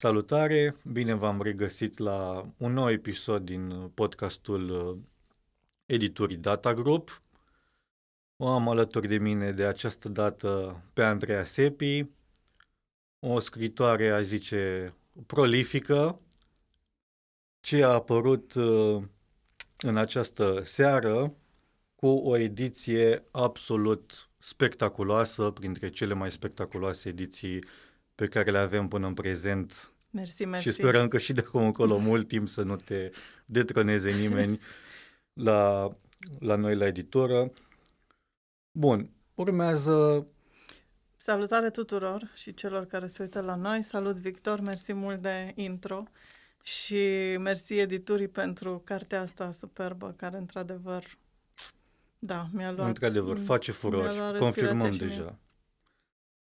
Salutare! Bine v-am regăsit la un nou episod din podcastul editurii Data Group. O am alături de mine de această dată pe Andreea Sepi, o scritoare, aș zice, prolifică, ce a apărut în această seară cu o ediție absolut spectaculoasă, printre cele mai spectaculoase ediții pe care le avem până în prezent. Mersi. Și sperăm că și de acum încolo mult timp să nu te detroneze nimeni la noi la editură. Bun, urmează... Salutare tuturor și celor care se uită la noi. Salut, Victor, mersi mult de intro și mersi editurii pentru cartea asta superbă, care într-adevăr, da, mi-a luat... Într-adevăr, face furori.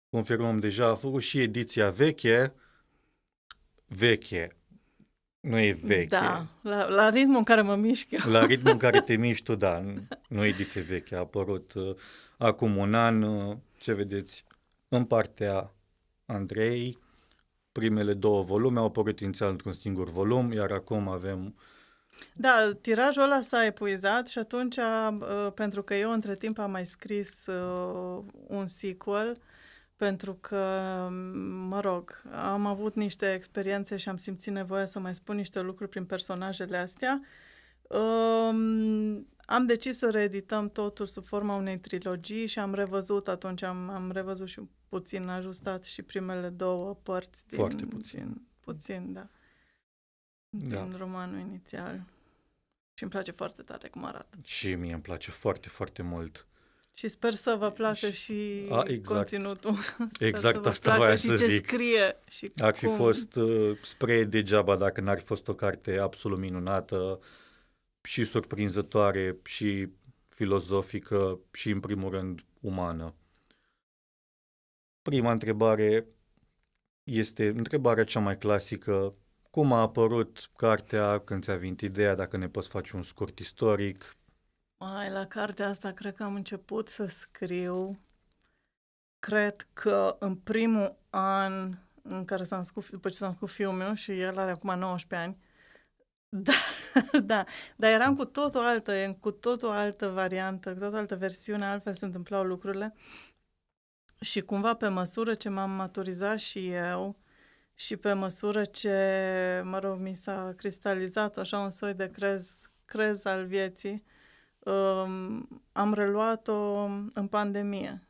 Confirmăm deja, a făcut și ediția veche, nu e veche. Da, la ritmul în care mă mișc. La ritmul în care te miști tu, da, nu e ediție veche, a apărut acum un an, ce vedeți, în partea Andrei, primele 2 volume au apărut inițial într-un singur volum, iar acum avem... Da, tirajul ăla s-a epuizat și atunci, pentru că eu între timp am mai scris un sequel, pentru că, mă rog, am avut niște experiențe și am simțit nevoia să mai spun niște lucruri prin personajele astea. Am decis să reedităm totul sub forma unei trilogii și am revăzut atunci, am revăzut și puțin ajustat și primele 2 părți din... Foarte puțin. Puțin, da. Din romanul inițial. Și îmi place foarte tare cum arată. Și mie îmi place foarte, foarte mult. Și sper să vă placă și conținutul. Exact asta voiam să zic. Și ce scrie. Și ar fi fost spre degeaba dacă n-ar fi fost o carte absolut minunată și surprinzătoare și filozofică și, în primul rând, umană. Prima întrebare este întrebarea cea mai clasică. Cum a apărut cartea, când ți-a venit ideea, dacă ne poți face un scurt istoric? La cartea asta cred că am început să scriu, cred că în primul an în care s-a născut, după ce s-a născut fiul meu și el are acum 19 ani, dar eram cu totul altă variantă, cu totul altă versiune, altfel se întâmplau lucrurile și cumva pe măsură ce m-am maturizat și eu și pe măsură ce, mă rog, mi s-a cristalizat așa un soi de crez al vieții, am reluat-o în pandemie.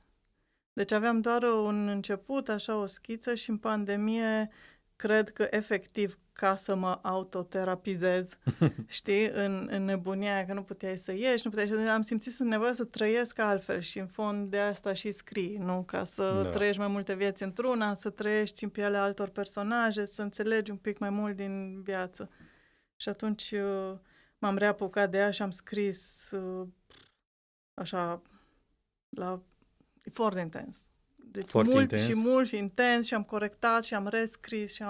Deci aveam doar un început, așa o schiță și în pandemie cred că efectiv ca să mă autoterapizez, știi, în nebunia aia că nu puteai să ieși, am simțit nevoia să trăiesc altfel și în fond de asta și scrii, nu? Ca să trăiești mai multe vieți într-una, să trăiești în pielea altor personaje, să înțelegi un pic mai mult din viață. Și atunci m-am reapucat de ea și am scris așa foarte intens. Deci foarte mult intens. și mult și intens și am corectat și am rescris și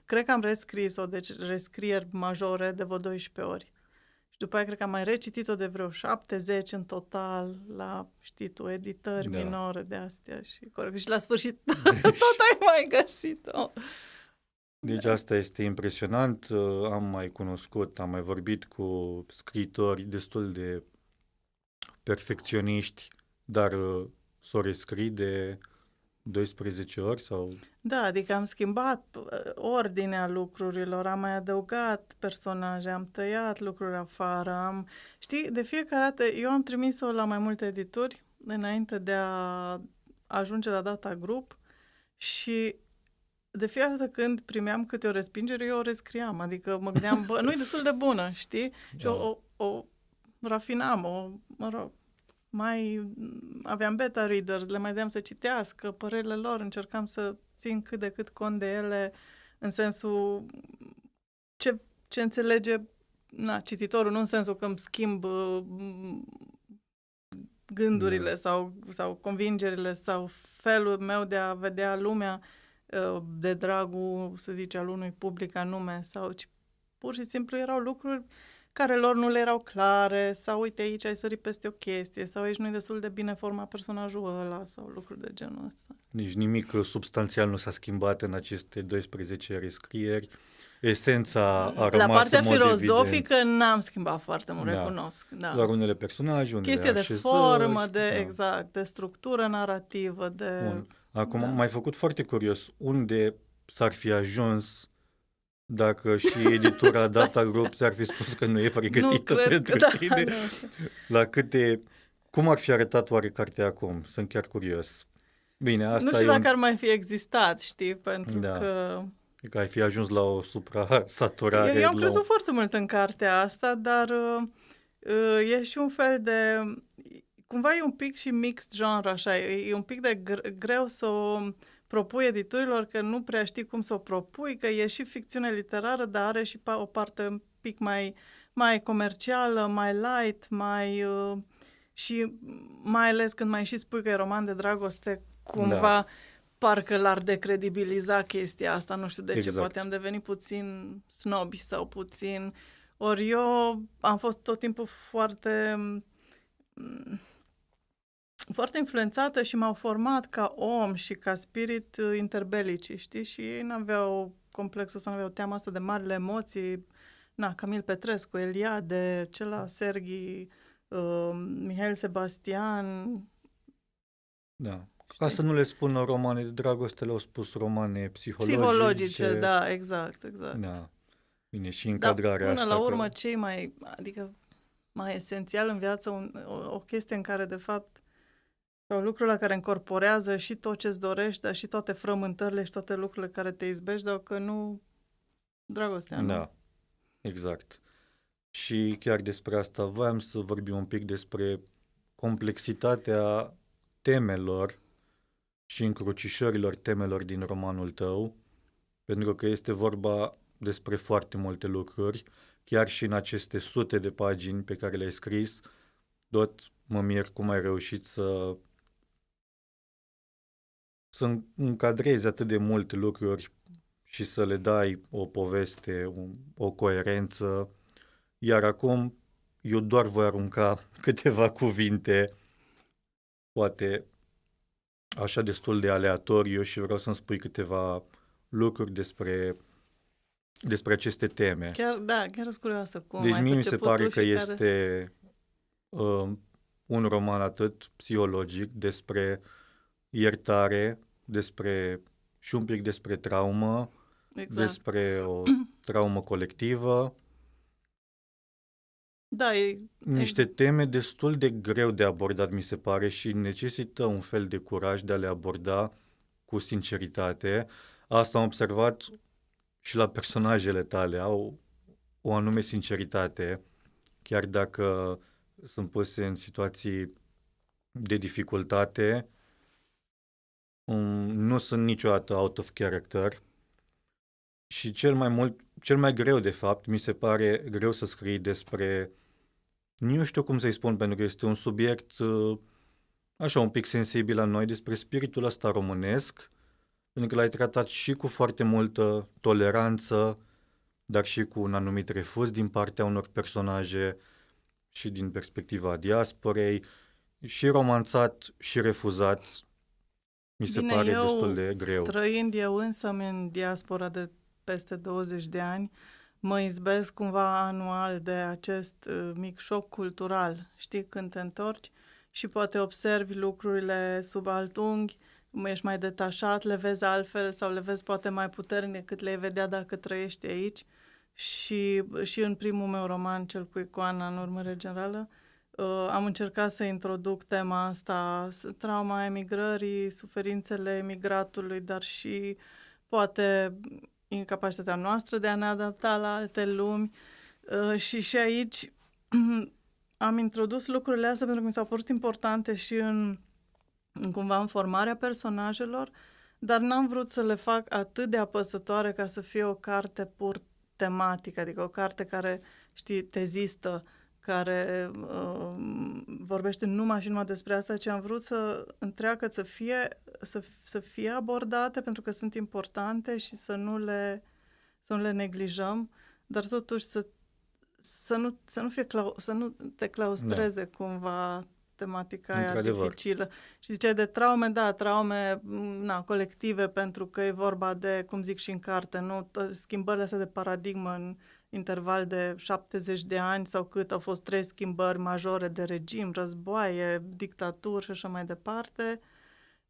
cred că am rescris-o, deci rescrieri majore de vreo 12 ori. Și după aia cred că am mai recitit-o de vreo 70 în total la, știi tu, editări minore de astea și la sfârșit tot ai mai găsit-o. Deci asta este impresionant. Am mai vorbit cu scriitori destul de perfecționiști, dar s-o rescrii de 12 ori sau... Da, adică am schimbat ordinea lucrurilor, am mai adăugat personaje, am tăiat lucruri afară, știi, de fiecare dată eu am trimis-o la mai multe edituri înainte de a ajunge la Data Group și de fiecare dată când primeam câte o respingere, eu o rescriam, adică mă gândeam, nu-i destul de bună, știi? Și o rafinam, mă rog, mai aveam beta readers, le mai deam să citească părerile lor, încercam să țin cât de cât cont de ele în sensul ce înțelege cititorul, nu în sensul că îmi schimb gândurile sau convingerile sau felul meu de a vedea lumea de dragul, să zice, al unui public anume, sau pur și simplu erau lucruri care lor nu le erau clare, sau uite aici ai sărit peste o chestie, sau aici nu e destul de bine format personajul ăla, sau lucruri de genul ăsta. Nici nimic substanțial nu s-a schimbat în aceste 12 rescrieri. Esența a rămas La partea în mod filozofică evident. n-am schimbat foarte mult, Da. recunosc. Da. Doar unele personaje, unele Chestie de așezări, formă, de da. exact, de structură narrativă, de... Bun. Acum da. m-ai făcut foarte curios. Unde s-ar fi ajuns dacă și editura Data Group ți-ar fi spus că nu e pregătită cred pentru că da, tine? nu știu. La câte... Cum ar fi arătat oare cartea acum? Sunt chiar curios. Bine, asta Nu știu e dacă ar mai fi existat, știi, pentru Da. că ai fi ajuns la o supra-saturare. eu am crezut foarte mult în cartea asta, dar e și un fel de... Cumva e un pic și mixed genre, așa, e un pic de greu să o propui editurilor, că nu prea știi cum să o propui, că e și ficțiune literară, dar are și o parte un pic mai comercială, mai light, mai... și mai ales când mai și spui că e roman de dragoste, cumva parcă l-ar decredibiliza chestia asta, nu știu de ce, Exact. poate am devenit puțin snobi sau puțin... Ori eu am fost tot timpul foarte influențată și m-au format ca om și ca spirit interbelici, știi? Și ei n-aveau complexul ăsta, n-aveau teama asta de marile emoții. Camil Petrescu, Eliade, cela Serghii, Mihail Sebastian. Da. Ca să nu le spună romane de dragoste, le-au spus romane Psihologice, da, exact. Da. Bine, și încadrarea până asta. la urmă, cei mai esențial în viață, o chestie în care, de fapt, sau lucrul la care încorporează și tot ce-ți dorești, dar și toate frământările și toate lucrurile care te izbești, dar că nu dragostea, nu? Da, exact. Și chiar despre asta voiam să vorbim un pic despre complexitatea temelor și încrucișărilor temelor din romanul tău, pentru că este vorba despre foarte multe lucruri, chiar și în aceste sute de pagini pe care le-ai scris, tot mă mir cum ai reușit să încadrezi atât de multe lucruri și să le dai o poveste, o coerență. Iar acum eu doar voi arunca câteva cuvinte, poate așa destul de aleatoriu, și vreau să-mi spui câteva lucruri despre aceste teme. Chiar sunt curioasă cum Deci ai mie mi se perceput pare tu că și este un roman atât psihologic despre iertare, și un pic despre traumă, Exact. despre o traumă colectivă. Da, Niște teme destul de greu de abordat, mi se pare, și necesită un fel de curaj de a le aborda cu sinceritate. Asta am observat și la personajele tale, au o anume sinceritate, chiar dacă sunt puse în situații de dificultate, nu sunt niciodată out of character. Și cel mai greu, de fapt, mi se pare greu să scrii despre, nu știu cum să-i spun, pentru că este un subiect așa un pic sensibil la noi, despre spiritul ăsta românesc, pentru că l-ai tratat și cu foarte multă toleranță, dar și cu un anumit refuz din partea unor personaje și din perspectiva diasporei, și romanțat și refuzat. Mi se pare destul de greu. Trăind eu însămi în diaspora de peste 20 de ani, mă izbesc cumva anual de acest mic șoc cultural. Știi, când te întorci și poate observi lucrurile sub alt unghi, ești mai detașat, le vezi altfel sau le vezi poate mai puternic decât le-ai vedea dacă trăiești aici. Și în primul meu roman, cel cu Icoana, în urmare generală, am încercat să introduc tema asta, trauma emigrării, suferințele emigratului, dar și poate incapacitatea noastră de a ne adapta la alte lumi. Și aici am introdus lucrurile astea pentru că mi s-au părut importante și cumva în formarea personajelor, dar n-am vrut să le fac atât de apăsătoare ca să fie o carte pur tematică, adică o carte care, știi, tezistă, care vorbește numai și numai despre asta, ci am vrut să întreagă să fie abordate pentru că sunt importante și să nu le neglijăm, dar totuși să nu fie să nu te claustreze cumva tematica aia Într-adevăr. dificilă. Și ziceai de traume, da, traume colective, pentru că e vorba de, cum zic și în carte, nu? Schimbările astea de paradigmă în interval de 70 de ani sau cât au fost 3 schimbări majore de regim, războaie, dictaturi și așa mai departe.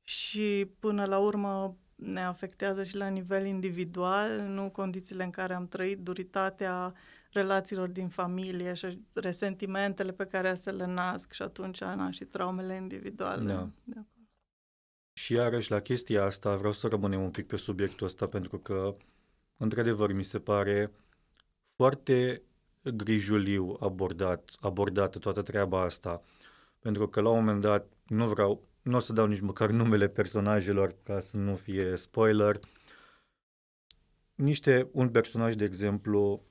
Și până la urmă ne afectează și la nivel individual, nu condițiile în care am trăit, duritatea relațiilor din familie și resentimentele pe care se le nasc și atunci și traumele individuale. Da. Și iarăși la chestia asta vreau să rămânem un pic pe subiectul ăsta, pentru că într-adevăr mi se pare foarte grijuliu abordată toată treaba asta, pentru că la un moment dat nu o să dau nici măcar numele personajelor ca să nu fie spoiler. Un personaj, de exemplu,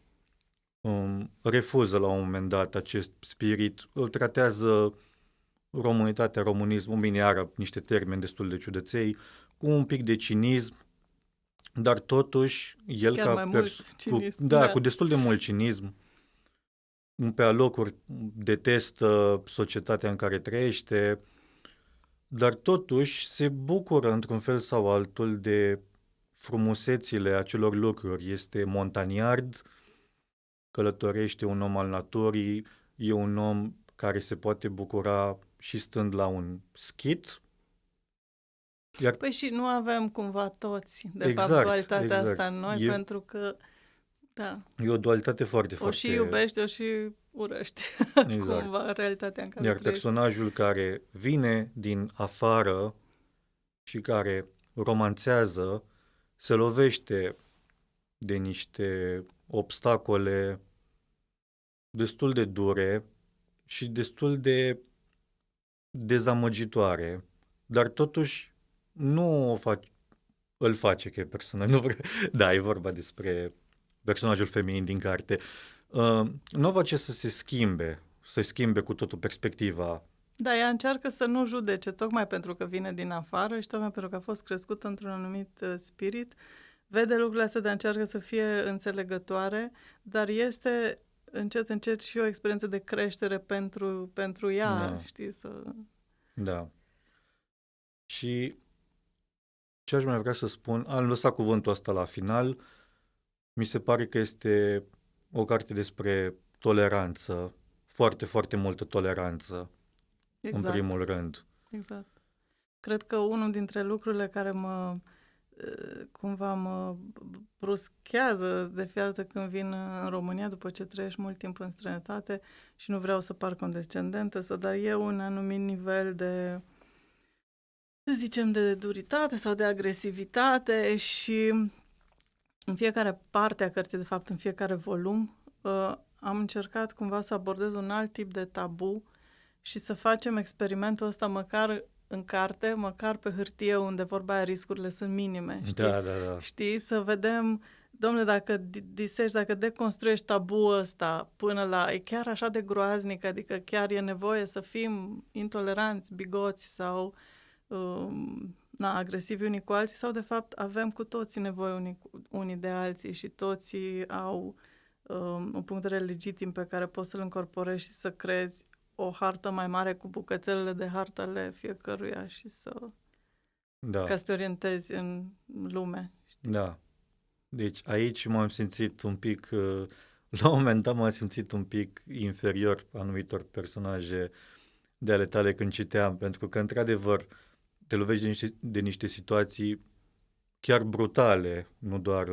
refuză la un moment dat acest spirit, îl tratează românitatea, românismul, bine, iară niște termeni destul de ciudăței, cu un pic de cinism, dar totuși el chiar mai mult cinism, cu destul de mult cinism, pe alocuri detestă societatea în care trăiește, dar totuși se bucură într-un fel sau altul de frumusețile acelor lucruri. Este montaniard, călătorește, un om al naturii, e un om care se poate bucura și stând la un schit. Păi și nu avem cumva toți, de fapt, dualitatea asta în noi, pentru că, da. E o dualitate foarte, o și iubești, o și urăști, cumva, realitatea în care trăiești. Personajul care vine din afară și care romanțează, se lovește de niște obstacole destul de dure și destul de dezamăgitoare, dar totuși nu îl face că e personaj. Da, e vorba despre personajul feminin din carte. Nu face să se schimbe cu totul perspectiva. Da, ea încearcă să nu judece, tocmai pentru că vine din afară și tocmai pentru că a fost crescută într-un anumit spirit, vede lucrurile astea, de încearcă să fie înțelegătoare, dar este încet, încet și o experiență de creștere pentru ea, știi, să... Da. Și ce aș mai vrea să spun, am lăsat cuvântul ăsta la final, mi se pare că este o carte despre toleranță, foarte, foarte multă toleranță, în primul rând. Exact. Cred că unul dintre lucrurile care cumva mă bruschează de fiecare dată când vin în România, după ce trăiești mult timp în străinătate, și nu vreau să par condescendentă, dar e un anumit nivel de, să zicem, de duritate sau de agresivitate și în fiecare parte a cărții, de fapt în fiecare volum, am încercat cumva să abordez un alt tip de tabu și să facem experimentul ăsta măcar în carte, măcar pe hârtie, unde vorba aia riscurile sunt minime, știi? Da. Știi? Să vedem, domnule, dacă disești, dacă deconstruiești tabuul ăsta până la... E chiar așa de groaznic, adică chiar e nevoie să fim intoleranți, bigoți sau agresivi unii cu alții, sau de fapt avem cu toții nevoie unii de alții și toții au un punct de vedere legitim pe care poți să-l încorporezi și să crezi o hartă mai mare cu bucățelele de hartă ale fiecăruia și ca să te orientezi în lume. Știi? Da. Deci aici m-am simțit un pic, la un moment dat m-am simțit un pic inferior anumitor personaje de ale tale când citeam, pentru că într-adevăr te lovești de niște situații chiar brutale, nu doar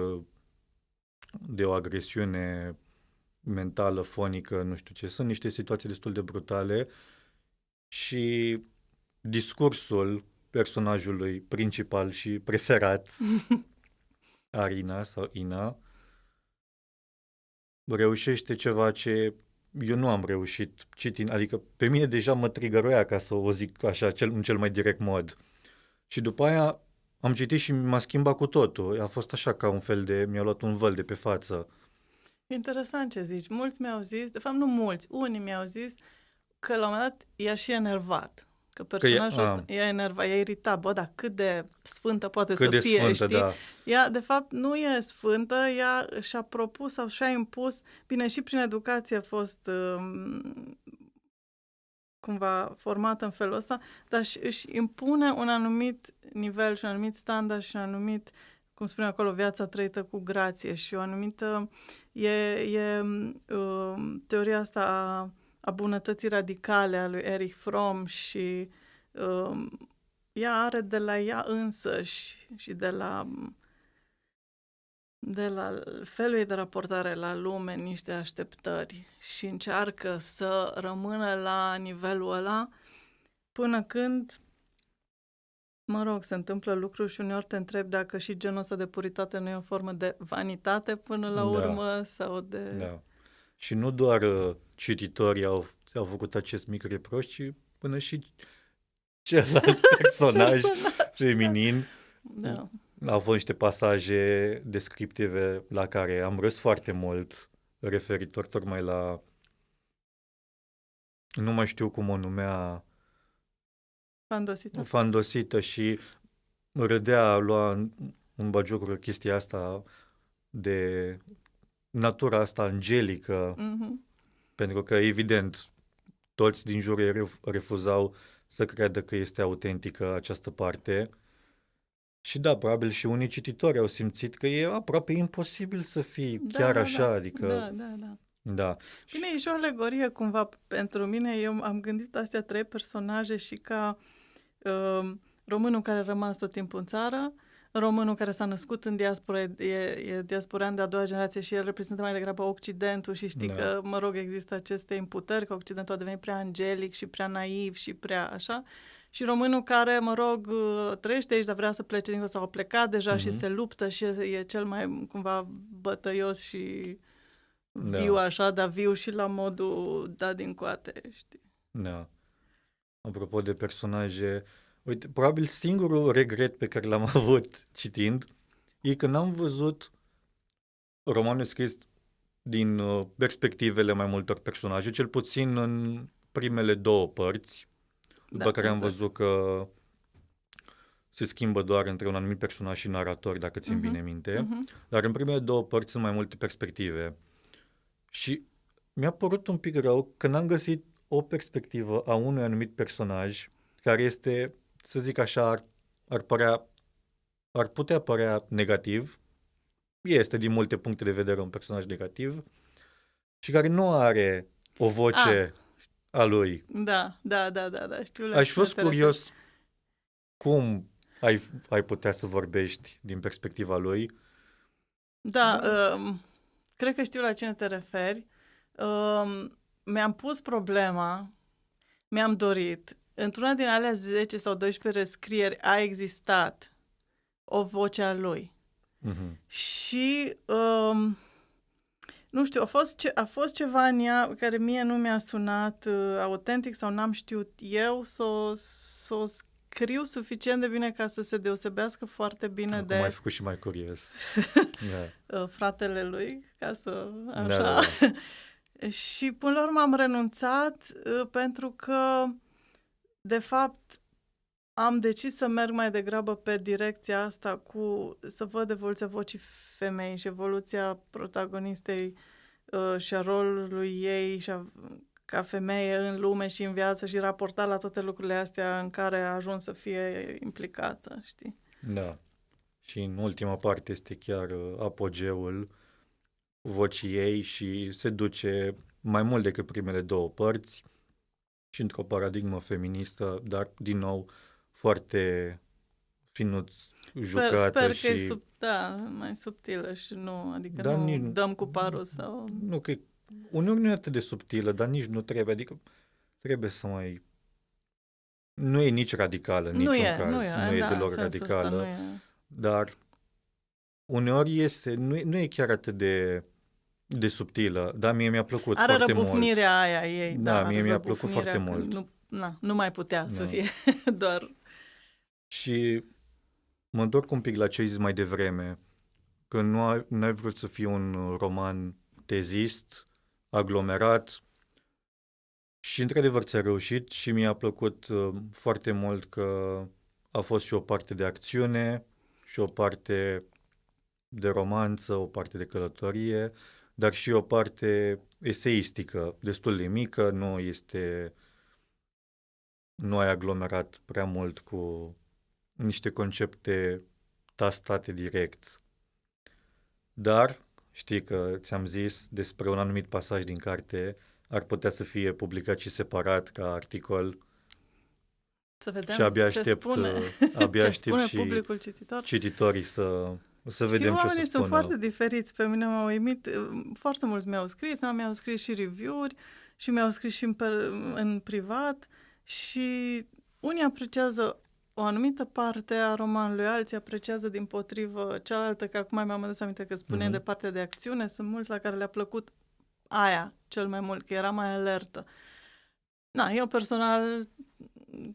de o agresiune mentală, fonică, nu știu ce. Sunt niște situații destul de brutale și discursul personajului principal și preferat, Arina sau Ina, reușește ceva ce eu nu am reușit citind, adică pe mine deja mă trigăroia, ca să o zic așa, în cel mai direct mod. Și după aia am citit și m-a schimbat cu totul. A fost așa ca un fel de, mi-a luat un văl de pe față. Interesant ce zici. Mulți mi-au zis, de fapt nu mulți, unii mi-au zis că la un moment dat i-a și enervat. Că personajul ăsta a. e enervat, e iritat. Bă, dar cât de sfântă poate Cât să de fie, sfântă, știi? da. Ea, de fapt, nu e sfântă, ea și-a propus sau și-a impus, bine, și prin educație a fost cumva formată în felul ăsta, dar își impune un anumit nivel și un anumit standard și un anumit, cum spune acolo, viața trăită cu grație și o anumită, teoria asta a bunătății radicale a lui Erich Fromm și ea are de la ea însăși și de la felul ei de raportare la lume niște așteptări și încearcă să rămână la nivelul ăla până când, mă rog, se întâmplă lucruri și uneori te întrebi dacă și genul ăsta de puritate nu e o formă de vanitate până la urmă sau de... Da. Și nu doar cititorii au făcut acest mic reproș, ci până și celălalt personaj feminin. Da. Au fost niște pasaje descriptive la care am râs foarte mult, referitor tocmai la, nu mai știu cum o numea, Fandosită și lua în bagiocură chestia asta de natura asta angelică, pentru că, evident, toți din jur ei refuzau să creadă că este autentică această parte. Și da, probabil și unii cititori au simțit că e aproape imposibil să fii chiar așa, adică... Da. Bine, e și o alegorie cumva pentru mine. Eu am gândit astea 3 personaje și ca românul care a rămas tot timpul în țară, românul care s-a născut în diaspora, e diasporean de a doua generație și el reprezintă mai degrabă Occidentul și știi că, mă rog, există aceste imputări că Occidentul a devenit prea angelic și prea naiv și prea așa. Și românul care, mă rog, trăiește aici, dar vrea să plece dincolo sau a plecat deja și se luptă și e cel mai, cumva, bătăios și viu așa, dar viu și la modul dat din coate, știi? Da. Apropo de personaje, uite, probabil singurul regret pe care l-am avut citind e că n-am văzut romanul scris din perspectivele mai multor personaje, cel puțin în primele 2 părți, după care am văzut că se schimbă doar între un anumit personaj și narator, dacă țin bine minte, dar în primele 2 părți sunt mai multe perspective. Și mi-a părut un pic rău că n-am găsit o perspectivă a unui anumit personaj care este, să zic așa, ar putea părea negativ, este din multe puncte de vedere un personaj negativ și care nu are o voce a lui. Da, știu. Aș fost curios cum ai putea să vorbești din perspectiva lui. Da, cred că știu la cine te referi. Mi-am pus problema, mi-am dorit, într-una din alea 10 sau 12 rescrieri a existat o voce a lui. Și, nu știu, a fost ceva în ea care mie nu mi-a sunat autentic sau n-am știut eu să o scriu suficient de bine ca să se deosebească foarte bine de... Acum ai făcut și mai curios. Fratele lui, ca să... Așa. Și până la urmă am renunțat pentru că, de fapt, am decis să merg mai degrabă pe direcția asta să văd evoluția vocii femei și evoluția protagonistei și a rolului ei și ca femeie în lume și în viață și raportat la toate lucrurile astea în care a ajuns să fie implicată, știi? Da. Și în ultima parte este chiar apogeul vocii ei și se duce mai mult decât primele 2 părți și într-o paradigmă feministă, dar din nou foarte finuț jucată. Sper și... că e mai subtilă și nu, adică nu dăm cu parul sau... Nu, că uneori nu e atât de subtilă, dar nici nu trebuie, adică trebuie să mai... Nu e nici radicală, în niciun caz. Nu e deloc radicală, dar uneori nu e chiar atât de subtilă, dar mie mi-a plăcut foarte mult. Are răbufnirea aia ei. Da, mie mi-a plăcut foarte mult. Nu mai putea să fie doar... Și mă întorc un pic la ce ai zis mai devreme, că nu ai vrut să fie un roman tezist, aglomerat Și într-adevăr ți-a reușit și mi-a plăcut foarte mult că a fost și o parte de acțiune și o parte de romanță, o parte de călătorie, dar și o parte eseistică, destul de mică, nu ai aglomerat prea mult cu niște concepte tastate direct. Dar știi că ți-am zis despre un anumit pasaj din carte, ar putea să fie publicat și separat ca articol. Să vedem Și abia ce aștept, spune, abia ce aștept spune și publicul cititor. cititorii să Știi, vedem ce o să oamenii sunt spună. foarte diferiți. Pe mine m-au uimit, foarte mulți mi-au scris, mi-au scris și review-uri și mi-au scris și în privat și unii apreciază o anumită parte a romanului, alții apreciază dimpotrivă cealaltă, că acum mi-am adus aminte că spune de partea de acțiune, sunt mulți la care le-a plăcut aia cel mai mult, că era mai alertă. Eu personal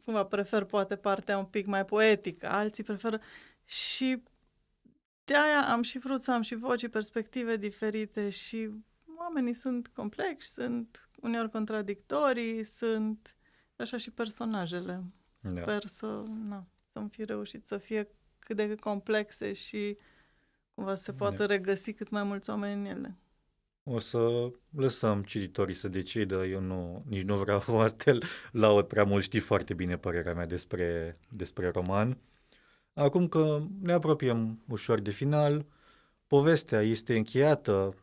cumva prefer poate partea un pic mai poetică, alții preferă și de aia am și vrut să am și voci, perspective diferite și oamenii sunt complexi, sunt uneori contradictorii, sunt așa și personajele. Sper să-mi fi reușit să fie cât de cât complexe și cumva se poată regăsi cât mai mulți oameni în ele. O să lăsăm cititorii să decidă, eu nici nu vreau să te laud prea mult, știi foarte bine părerea mea despre roman. Acum că ne apropiem ușor de final, povestea este încheiată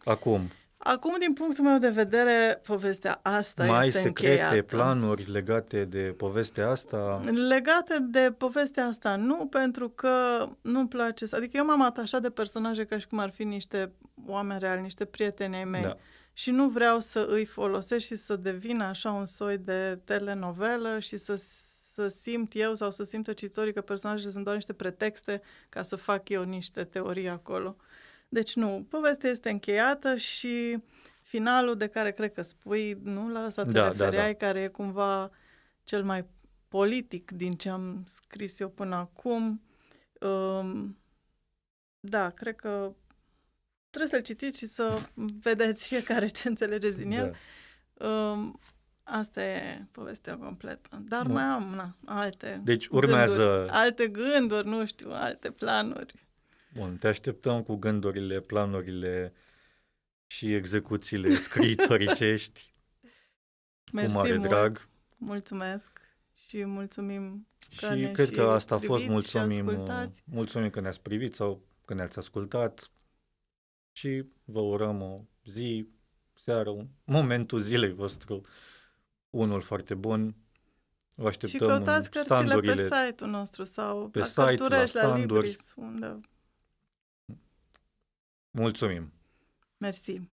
acum. Acum, din punctul meu de vedere, povestea asta mai este secrete, încheiată. planuri legate de povestea asta? Legate de povestea asta, nu, pentru că nu-mi place adică eu m-am atașat de personaje ca și cum ar fi niște oameni reali, niște prieteni ai mei. Da. Și nu vreau să îi folosesc și să devină așa un soi de telenovelă și să simt eu sau să simtă cititorii că personajele sunt doar niște pretexte ca să fac eu niște teorii acolo. Deci nu, povestea este încheiată și finalul de care cred că spui, nu, la asta te refereai, care e cumva cel mai politic din ce am scris eu până acum. Da, cred că trebuie să-l citiți și să vedeți fiecare ce înțelegeți din el. Asta e povestea completă. Dar mai am alte alte gânduri, nu știu, alte planuri. Bun, te așteptăm cu gândurile, planurile și execuțiile scriitoricești. Mersi cu mare mult. drag. Mulțumesc și mulțumim că și ne cred că asta a fost. Mulțumim că ne-ați privit sau că ne-ați ascultat și vă urăm o zi, seară, momentul zilei vostru, unul foarte bun. Vă așteptăm. Și căutați cărțile pe site-ul nostru sau pe la site, Cărturești, la standuri. Libris, unde... Mulțumim! Mersi!